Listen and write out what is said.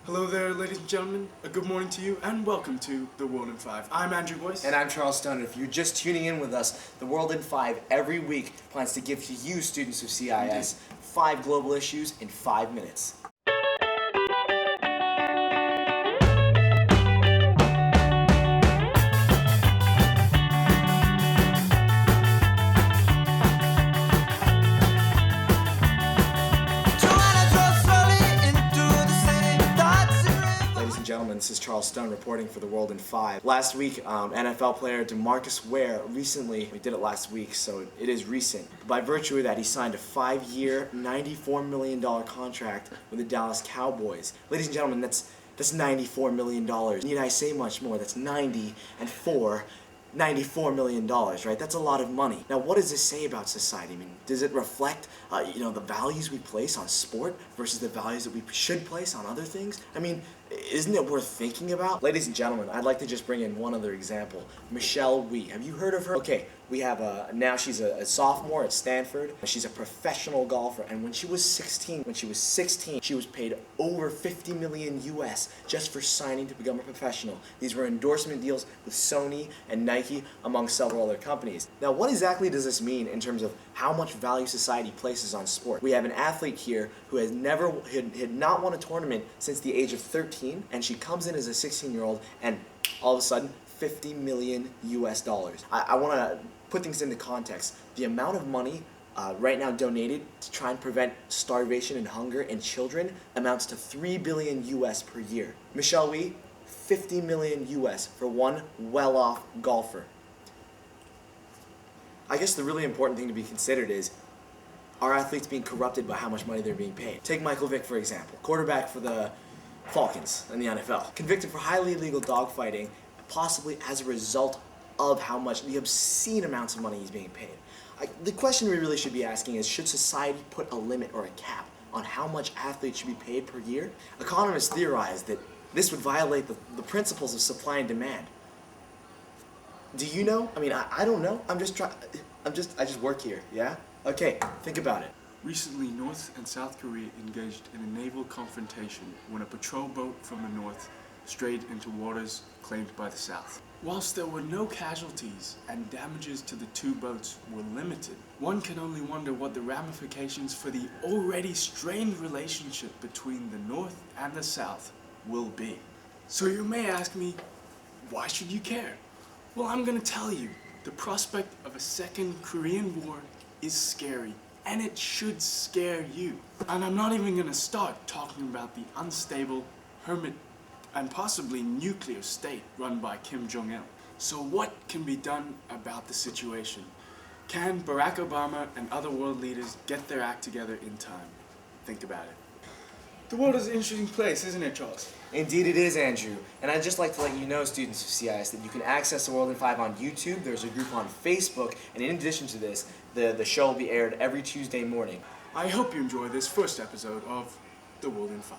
Hello there, ladies and gentlemen. A good morning to you, and welcome to The World in 5. I'm Andrew Boyce. And I'm Charles Stone. If you're just tuning in with us, The World in 5 every week plans to give to you, students of CIS, 5 global issues in 5 minutes. Gentlemen, this is Charles Stone reporting for The World in 5. Last week, NFL player Demarcus Ware we did it last week, so it is recent. By virtue of that, he signed a 5-year, $94 million contract with the Dallas Cowboys. Ladies and gentlemen, that's $94 million. Need I say much more? That's $94 million, right? That's a lot of money. Now, what does this say about society? I mean, does it reflect, the values we place on sport versus the values that we should place on other things? I mean, isn't it worth thinking about? Ladies and gentlemen, I'd like to just bring in one other example. Michelle Wie. Have you heard of her? Okay, we have now she's a sophomore at Stanford. She's a professional golfer, and when she was 16, she was paid over 50 million US just for signing to become a professional. These were endorsement deals with Sony and Nike, among several other companies. Now, what exactly does this mean in terms of how much value society places on sport? We have an athlete here who has had not won a tournament since the age of 13, and she comes in as a 16-year-old, and all of a sudden, 50 million US dollars. I want to put things into context. The amount of money right now donated to try and prevent starvation and hunger in children amounts to 3 billion US per year. Michelle Wie, 50 million US for one well-off golfer. I guess the really important thing to be considered is, are athletes being corrupted by how much money they're being paid? Take Michael Vick, for example, quarterback for the Falcons in the NFL, convicted for highly illegal dogfighting, possibly as a result of the obscene amounts of money he's being paid. The question we really should be asking is, should society put a limit or a cap on how much athletes should be paid per year? Economists theorize that this would violate the principles of supply and demand. Do you know? I mean, I don't know. I just work here, yeah? Okay, think about it. Recently, North and South Korea engaged in a naval confrontation when a patrol boat from the North strayed into waters claimed by the South. Whilst there were no casualties and damages to the two boats were limited, one can only wonder what the ramifications for the already strained relationship between the North and the South will be. So you may ask me, why should you care? Well, I'm gonna tell you, the prospect of a second Korean War is scary, and it should scare you. And I'm not even gonna start talking about the unstable, hermit, and possibly nuclear state run by Kim Jong-il. So what can be done about the situation? Can Barack Obama and other world leaders get their act together in time? Think about it. The world is an interesting place, isn't it, Charles? Indeed it is, Andrew. And I'd just like to let you know, students of CIS, that you can access The World in 5 on YouTube. There's a group on Facebook, and in addition to this, the show will be aired every Tuesday morning. I hope you enjoy this first episode of The World in 5.